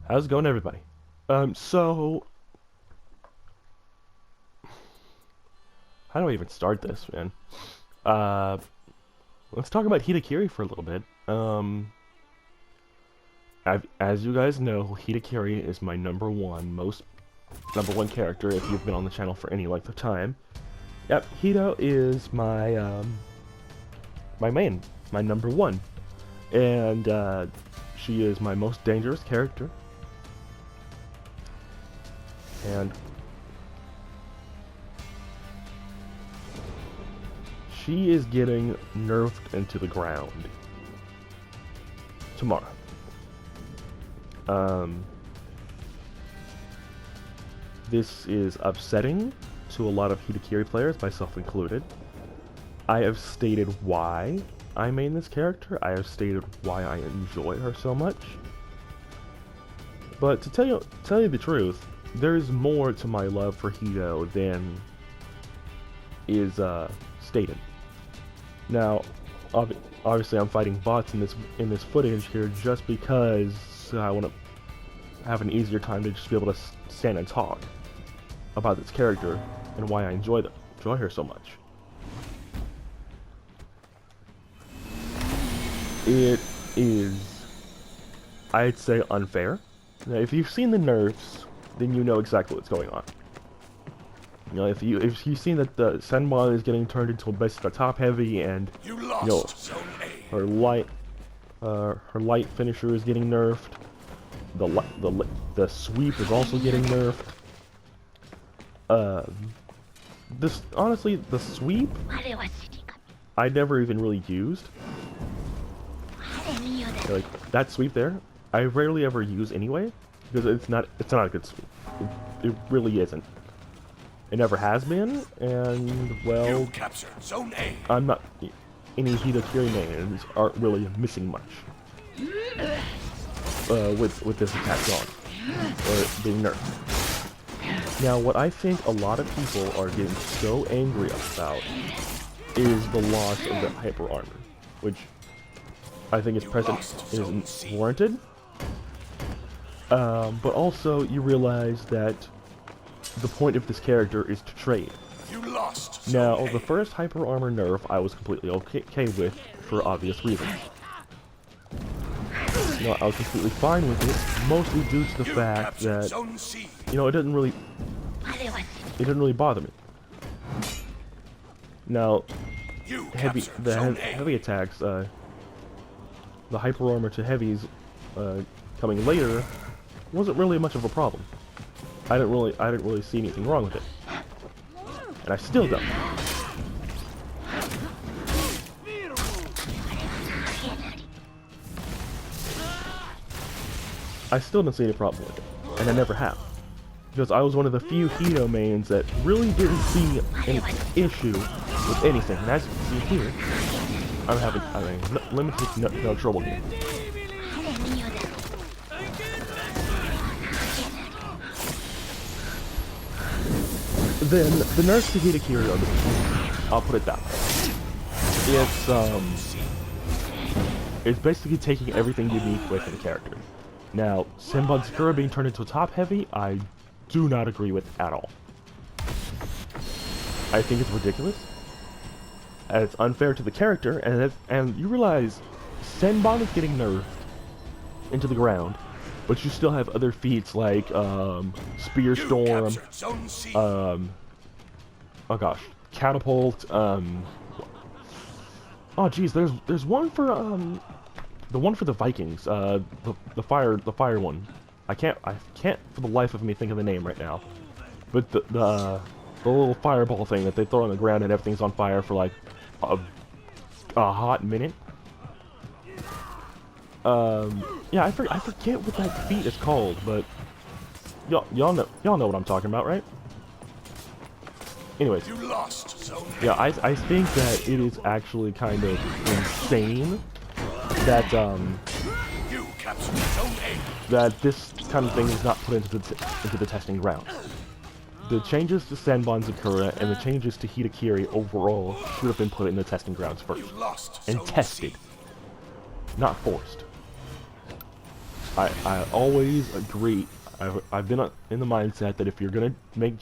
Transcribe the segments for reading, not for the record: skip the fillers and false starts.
How's it going, everybody? So how do I even start this, man? Uh, let's talk about Hitokiri for a little bit. As you guys know, Hitokiri is my number one character if you've been on the channel for any length of time. Yep, Hito is my main, my number one, and she is my most dangerous character. And she is getting nerfed into the ground tomorrow. This is upsetting to a lot of Hitokiri players, myself included. I have stated why I main this character. I have stated why I enjoy her so much. But to tell you the truth, there's more to my love for Hito than is stated. Now, obviously, I'm fighting bots in this footage here just because I want to have an easier time to just be able to stand and talk about this character and why I enjoy her so much. It is, I'd say, unfair. Now, if you've seen the nerfs, then you know exactly what's going on. You know, if you've seen that the Senbon is getting turned into basically a top heavy, and you know, her light finisher is getting nerfed. The sweep is also getting nerfed. Honestly, the sweep I never even really used. Like that sweep there, I rarely ever use anyway because it's not a good sweep. It really isn't. It never has been, and well, I'm not. Any Hitokiri mains aren't really missing much with this attack gone or being nerfed. Now, what I think a lot of people are getting so angry about is the loss of the hyper armor, which I think isn't warranted. But also, you realize that the point of this character is to trade. Now, the first hyper armor nerf I was completely okay with for obvious reasons. You know, I was completely fine with it, mostly due to the fact that, you know, it didn't really bother me. Now, heavy attacks, the hyper armor to heavies coming later wasn't really much of a problem. I didn't really see anything wrong with it, and I still don't. I still don't see any problem with it, and I never have, because I was one of the few Hito mains that really didn't see any issue with anything. And as you can see here, I'm having limited no trouble here. Then the nerfs to Hitokiri are the, I'll put it that way. It's basically taking everything unique away from the character. Now, Senbon Sakura being turned into a top heavy, I do not agree with at all. I think it's ridiculous. And it's unfair to the character, and you realize Senbon is getting nerfed into the ground, but you still have other feats like Spear Storm, oh gosh, Catapult, oh geez, there's one for the one for the Vikings, the fire one. I can't for the life of me think of the name right now. But the little fireball thing that they throw on the ground and everything's on fire for like a hot minute. Yeah, I forget what that feat is called, but y'all know what I'm talking about, right? Anyways, yeah, I think that it is actually kind of insane that that this kind of thing is not put into the testing ground. The changes to Senbon Sakura and the changes to Hitokiri overall should have been put in the testing grounds first and tested, not forced. I always agree. I've been in the mindset that if you're gonna make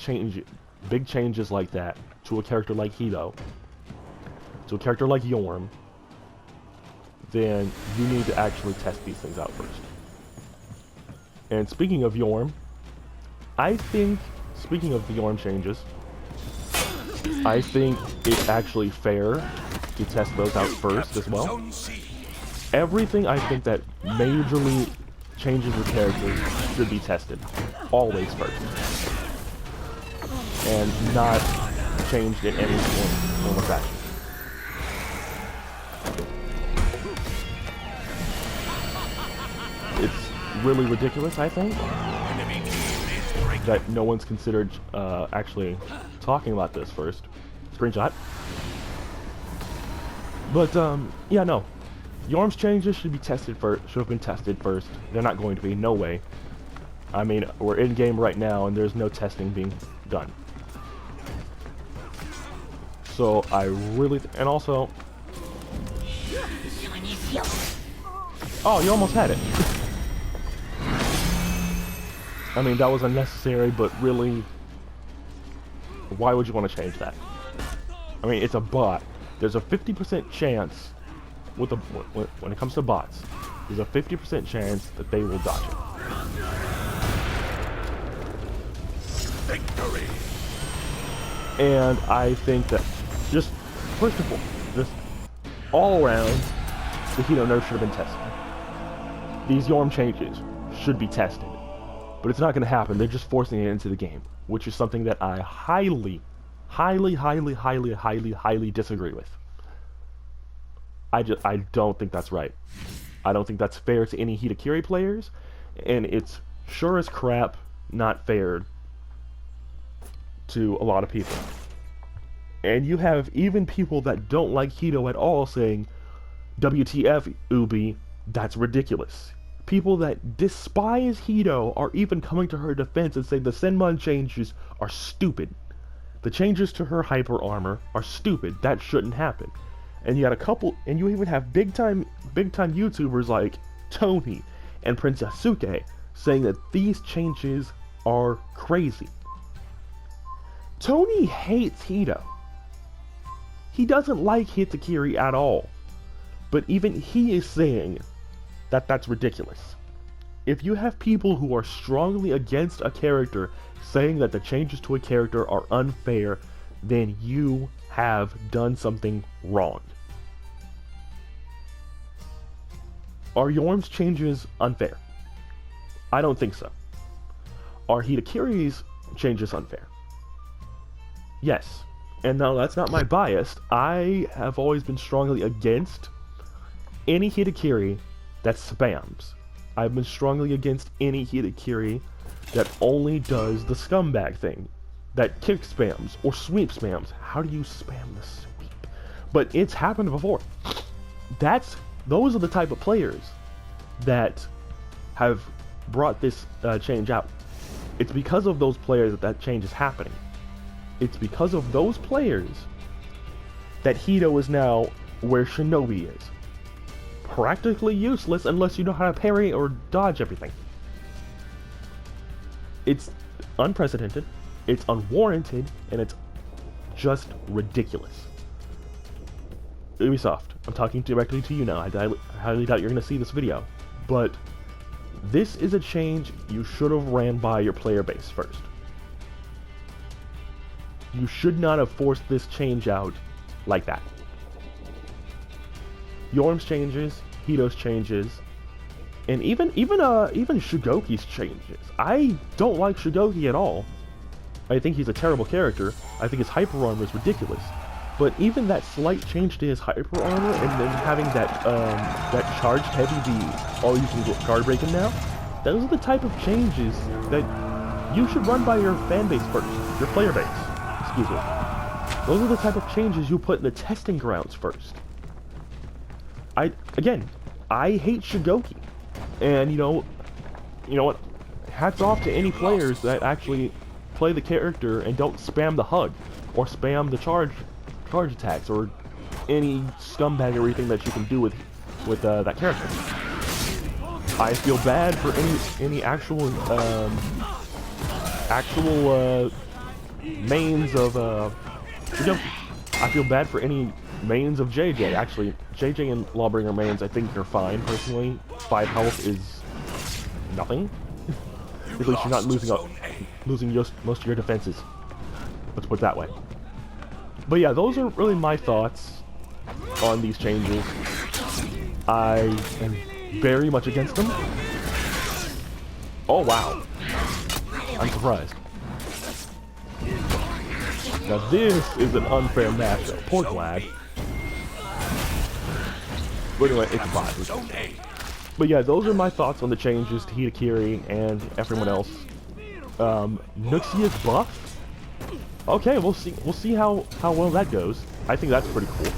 big changes like that to a character like Hito, to a character like Jorm, then you need to actually test these things out first. And speaking of Jorm, I think, speaking of the Jorm changes, I think it's actually fair to test those out first as well. Everything I think that majorly changes your character should be tested, always first, and not changed in any form of fashion. It's really ridiculous, I think, that no one's considered actually talking about this first. Screenshot. But yeah, no. Jorm's changes should be tested first. Should have been tested first. They're not going to be. No way. I mean, we're in game right now, and there's no testing being done. So I really, and also, oh, you almost had it. I mean, that was unnecessary, but really, why would you want to change that? I mean, it's a bot. There's a 50% chance with when it comes to bots, there's a 50% chance that they will dodge it. Victory. And I think that just first of all, just all around, the Hito nerf should have been tested. These Jorm changes should be tested, but it's not going to happen. They're just forcing it into the game, which is something that I highly disagree with. I don't think that's right. I don't think that's fair to any Hitokiri players, and it's sure as crap not fair to a lot of people. And you have even people that don't like Hito at all saying, WTF, Ubi, that's ridiculous. People that despise Hito are even coming to her defense and say the Senmon changes are stupid. The changes to her hyper armor are stupid. That shouldn't happen. And you had a couple, and you even have big time YouTubers like Tony and Princess Suke saying that these changes are crazy. Tony hates Hito. He doesn't like Hitokiri at all. But even he is saying that that's ridiculous. If you have people who are strongly against a character saying that the changes to a character are unfair, then you have done something wrong. Are Jorm's changes unfair? I don't think so. Are Hitokiri's changes unfair? Yes. And no, that's not my bias. I have always been strongly against any Hitokiri that spams. I've been strongly against any Hitokiri that only does the scumbag thing. That kick spams or sweep spams. How do you spam the sweep? But it's happened before. Those are the type of players that have brought this change out. It's because of those players that change is happening. It's because of those players that Hito is now where Shinobi is. Practically useless unless you know how to parry or dodge everything. It's unprecedented, it's unwarranted, and it's just ridiculous. Ubisoft, I'm talking directly to you now. I highly doubt you're going to see this video, but this is a change you should have ran by your player base first. You should not have forced this change out like that. Jorm's changes, Hito's changes, and even Shugoki's changes. I don't like Shugoki at all. I think he's a terrible character. I think his hyper armor is ridiculous. But even that slight change to his hyper armor, and then having that charged heavy V, all you can go guard breaking now, those are the type of changes that you should run by your fan base first, your player base. Excuse me. Those are the type of changes you put in the testing grounds first. I hate Shugoki, and you know what? Hats off to any players that actually play the character and don't spam the hug or spam the charge attacks or any scumbaggery thing that you can do with that character. I feel bad for any actual mains of I feel bad for any mains of JJ. Actually, JJ and Lawbringer mains I think are fine personally. 5 health is nothing. At least you're not losing most of your defenses. Let's put it that way. But yeah, those are really my thoughts on these changes. I am very much against them. Oh wow. I'm surprised. Now this is an unfair matchup. Poor Glad. But anyway, it's fine. But yeah, those are my thoughts on the changes to Hitokiri and everyone else. Nuxia's buff? Okay, we'll see how well that goes. I think that's pretty cool.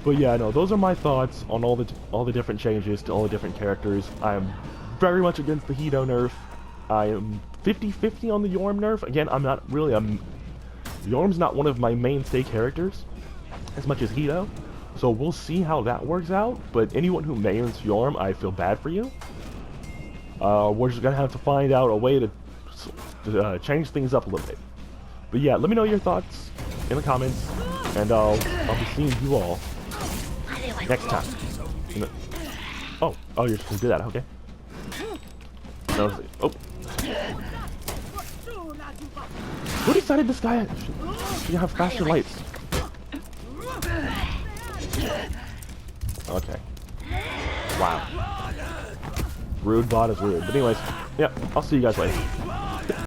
But yeah, no, those are my thoughts on all the different changes to all the different characters. I am very much against the Hito nerf. I am 50-50 on the Jorm nerf. Again, I'm not really Jorm's not one of my mainstay characters as much as Hito. So we'll see how that works out. But anyone who mains Jorm, I feel bad for you. We're just gonna have to find out a way to change things up a little bit. But yeah, let me know your thoughts in the comments, and I'll be seeing you all next time. Oh, you're just gonna do that, okay? Oh. Who decided this guy should have faster lights? Okay. Wow. Rude bot is rude. But anyways, yeah, I'll see you guys later.